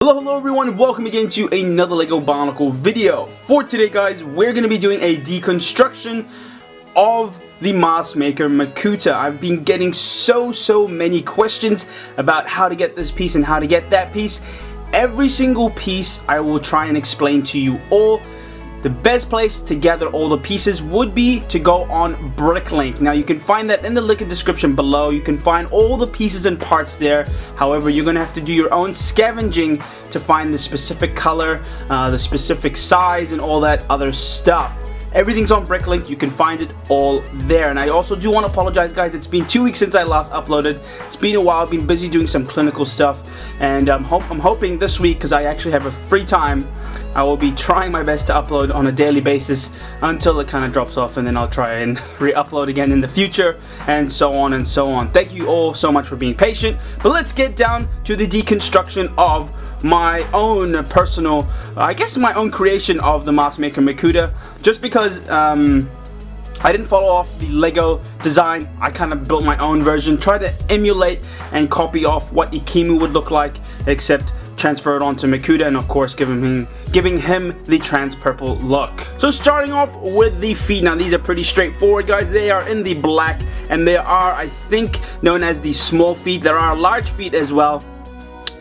Hello everyone, welcome again to another LEGO Bionicle video. For today guys, we're going to be doing a deconstruction of the mask maker Makuta. I've been getting so many questions about how to get this piece and how to get that piece. Every single piece I will try and explain to you all. The best place to gather all the pieces would be to go on Bricklink. Now you can find that in the link in the description below. You can find all the pieces and parts there. However, you're going to have to do your own scavenging to find the specific color, the specific size, and all that other stuff. Everything's on Bricklink. You can find it all there. And I also do want to apologize guys, it's been 2 weeks since I last uploaded. It's been a while. I've been busy doing some clinical stuff, and I'm hoping this week, because I actually have a free time, I will be trying my best to upload on a daily basis until it kind of drops off, and then I'll try and re-upload again in the future, and so on and so on. Thank you all so much for being patient, but let's get down to the deconstruction of my own personal, I guess my own creation of the mask maker Makuta. Just because I didn't follow off the LEGO design, I kind of built my own version, tried to emulate and copy off what Ikimu would look like, except transfer it onto Makuta, and of course giving him the trans purple look. So starting off with the feet. Now these are pretty straightforward guys. They are in the black, and they are, I think, known as the small feet. There are large feet as well,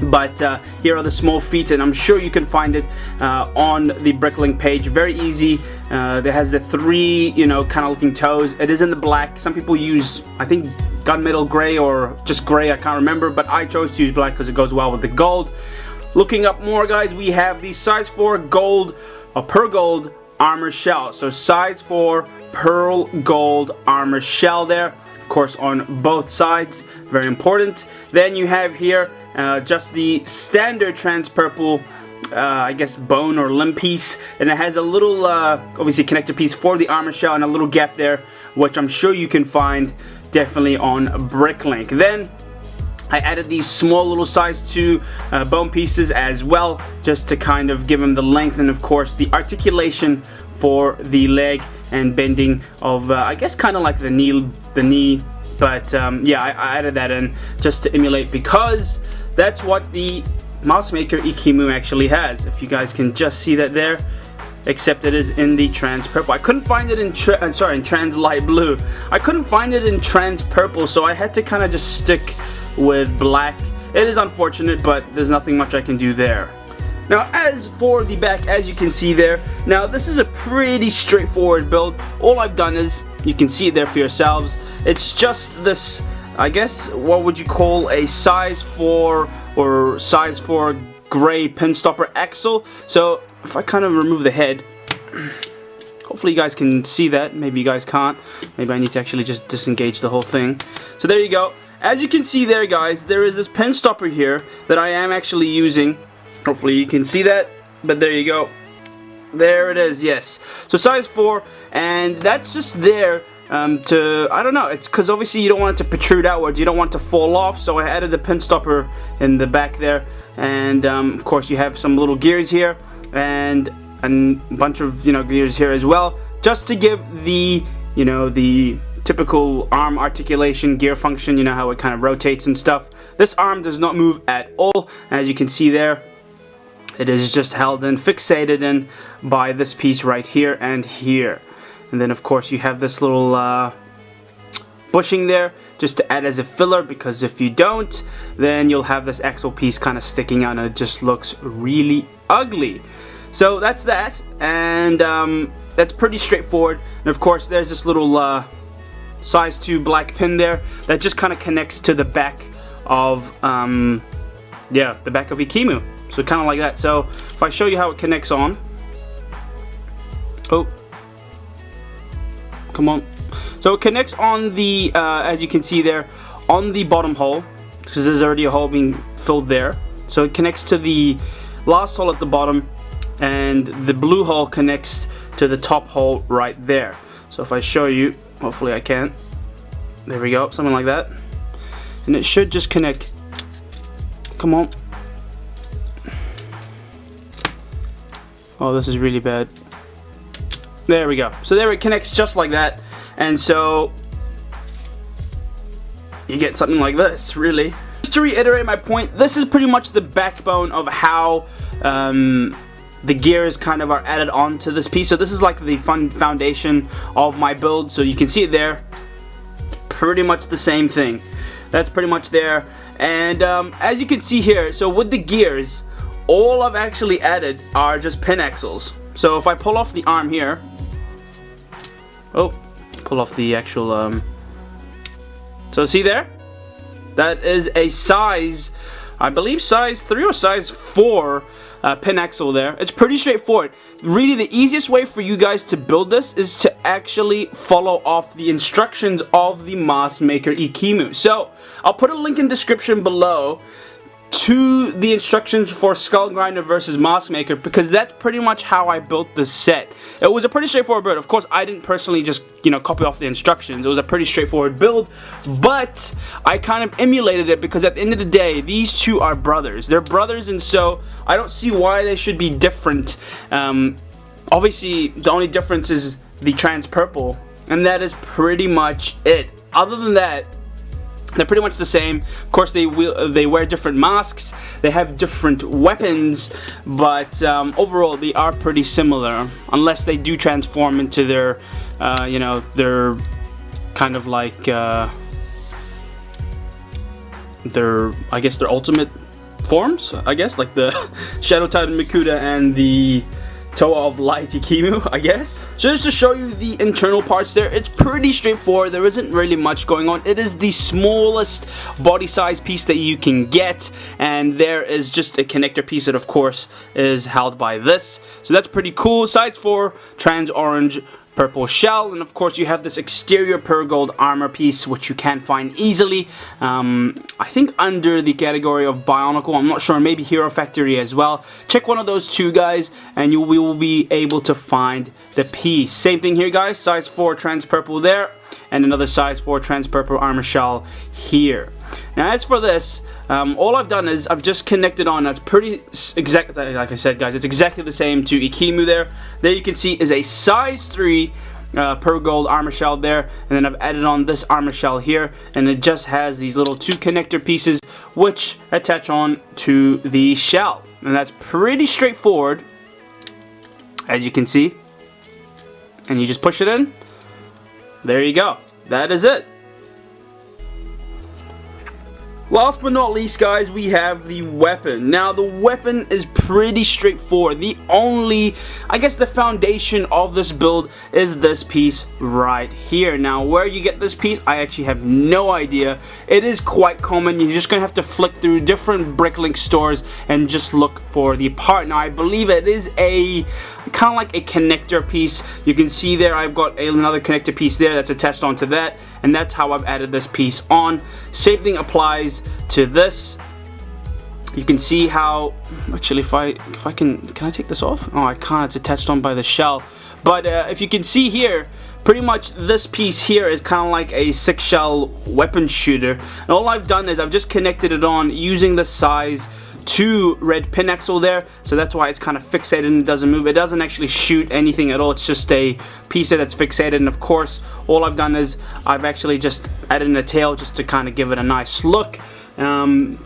but here are the small feet, and I'm sure you can find it on the Bricklink page. Very easy. There has the three, kind of looking toes. It is in the black. Some people use, I think, gunmetal gray or just gray, I can't remember, but I chose to use black because it goes well with the gold. Looking up more guys, we have the size 4 gold, or pearl gold armor shell. So size 4 pearl gold armor shell there, of course, on both sides. Very important. Then you have here just the standard trans purple, I guess, bone or limb piece, and it has a little obviously connector piece for the armor shell and a little gap there, which I'm sure you can find definitely on Bricklink. Then I added these small little size 2 bone pieces as well, just to kind of give them the length and of course the articulation for the leg and bending of I guess kind of like the knee, but yeah, I added that in just to emulate, because that's what the mask maker Ikimu actually has. If you guys can just see that there, except it is in the trans purple. I couldn't find it in trans light blue. I couldn't find it in trans purple, so I had to kind of just stick with black. It is unfortunate, but there's nothing much I can do there. Now as for the back, as you can see there, now this is a pretty straightforward build. All I've done is, you can see it there for yourselves, it's just this, I guess, what would you call a size 4 or size 4 gray pin stopper axle. So if I kind of remove the head, hopefully you guys can see that. Maybe you guys can't. Maybe I need to actually just disengage the whole thing. So there you go. As you can see there guys, there is this pin stopper here that I am actually using. Hopefully you can see that, but there you go. There it is, yes. So size 4, and that's just there to, I don't know, it's because obviously you don't want it to protrude outwards, you don't want it to fall off, so I added a pin stopper in the back there, and of course you have some little gears here, and a bunch of, gears here as well, just to give the, the typical arm articulation gear function, how it kind of rotates and stuff. This arm does not move at all. As you can see there, it is just held in, fixated in by this piece right here and here. And then of course you have this little bushing there just to add as a filler, because if you don't, then you'll have this axle piece kind of sticking out and it just looks really ugly. So that's that, and that's pretty straightforward. And of course there's this little size 2 black pin there that just kind of connects to the back of yeah, the back of Ikimu. So kind of like that. So if I show you how it connects on, oh, come on. So it connects on the as you can see there, on the bottom hole, because there's already a hole being filled there. So it connects to the last hole at the bottom, and the blue hole connects to the top hole right there. So if I show you, hopefully I can. There we go, something like that. And it should just connect. Come on. Oh, this is really bad. There we go. So there it connects just like that. And so you get something like this, really. To reiterate my point, this is pretty much the backbone of how the gears kind of are added onto this piece. So this is like the foundation of my build. So you can see it there. Pretty much the same thing. That's pretty much there. And as you can see here, so with the gears, all I've actually added are just pin axles. So if I pull off the arm here, pull off the actual, so see there? That is a size, I believe size 3 or size 4 pin axle there. It's pretty straightforward. Really, the easiest way for you guys to build this is to actually follow off the instructions of the Mask Maker Enquiries. So I'll put a link in description below to the instructions for Skull Grinder versus Mask Maker, because that's pretty much how I built this set. It was a pretty straightforward build. Of course, I didn't personally just, you know, copy off the instructions. It was a pretty straightforward build, but I kind of emulated it because at the end of the day, these two are brothers. They're brothers, and so I don't see why they should be different. Obviously, the only difference is the trans purple, and that is pretty much it. Other than that, they're pretty much the same. Of course, they wear different masks, they have different weapons, but overall they are pretty similar, unless they do transform into their, you know, their kind of like their, I guess, their ultimate forms. I guess like the Shadow Titan Makuta and the Toa of Light Enquiries, I guess. So just to show you the internal parts there, it's pretty straightforward. There isn't really much going on. It is the smallest body size piece that you can get, and there is just a connector piece that of course is held by this. So that's pretty cool. Sides for trans orange purple shell, and of course you have this exterior pure gold armor piece, which you can find easily, I think under the category of Bionicle. I'm not sure, maybe Hero Factory as well. Check one of those two, guys, and you will be able to find the piece. Same thing here, guys, size 4 trans purple there, and another size 4 trans purple armor shell here. Now as for this, all I've done is I've just connected on. That's pretty exactly, like I said, guys, it's exactly the same to Enquiries there. There you can see is a size 3 pure gold armor shell there, and then I've added on this armor shell here, and it just has these little 2 connector pieces which attach on to the shell, and that's pretty straightforward, as you can see. And you just push it in. There you go. That is it. Last but not least, guys, we have the weapon. Now, the weapon is pretty straightforward. The only, I guess, the foundation of this build is this piece right here. Now, where you get this piece, I actually have no idea. It is quite common. You're just going to have to flick through different Bricklink stores and just look for the part. Now, I believe it is a kind of like a connector piece. You can see there I've got another connector piece there that's attached onto that, and that's how I've added this piece on. Same thing applies to this. You can see how, actually, if I can I take this off? Oh, I can't. It's attached on by the shell. But if you can see here, pretty much this piece here is kind of like a 6 shell weapon shooter, and all I've done is I've just connected it on using the size 2 red pin axle there, so that's why it's kind of fixated and doesn't move. It doesn't actually shoot anything at all. It's just a piece that's fixated, and of course all I've done is I've actually just added in a tail just to kind of give it a nice look,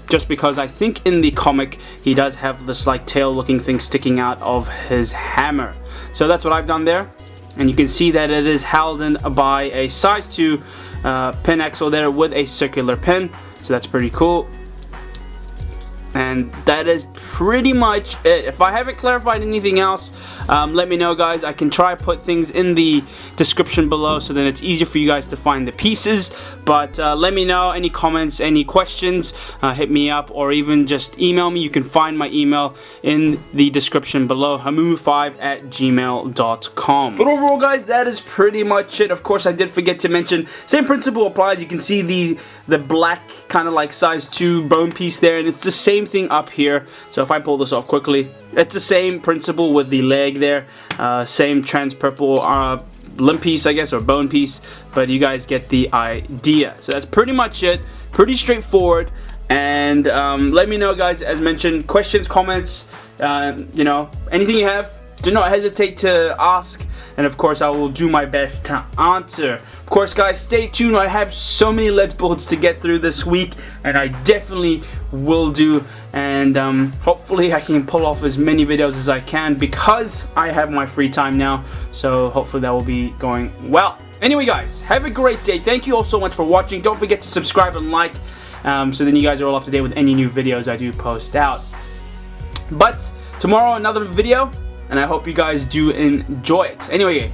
just because I think in the comic he does have this like tail looking thing sticking out of his hammer. So that's what I've done there, and you can see that it is held in by a size 2 pin axle there with a circular pin, so that's pretty cool. And that is pretty much it. If I haven't clarified anything else, let me know, guys. I can try put things in the description below so then it's easier for you guys to find the pieces. But let me know any comments, any questions, hit me up, or even just email me. You can find my email in the description below, hamoomoo5@gmail.com. But overall, guys, that is pretty much it. Of course, I did forget to mention, same principle applies. You can see the black kind of like size 2 bone piece there, and it's the same thing up here. So if I pull this off quickly, it's the same principle with the leg there, same trans purple limb piece, I guess, or bone piece, but you guys get the idea. So that's pretty much it. Pretty straightforward. And let me know, guys, as mentioned, questions, comments, you know, anything you have, do not hesitate to ask, and of course I will do my best to answer. Of course guys, stay tuned. I have so many lead builds to get through this week, and I definitely will do, and hopefully I can pull off as many videos as I can because I have my free time now, so hopefully that will be going well. Anyway guys, have a great day. Thank you all so much for watching. Don't forget to subscribe and like, so then you guys are all up to date with any new videos I do post out. But tomorrow another video, and I hope you guys do enjoy it. Anyway,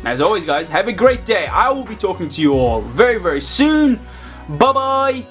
as always guys, have a great day. I will be talking to you all very, very soon. Bye bye.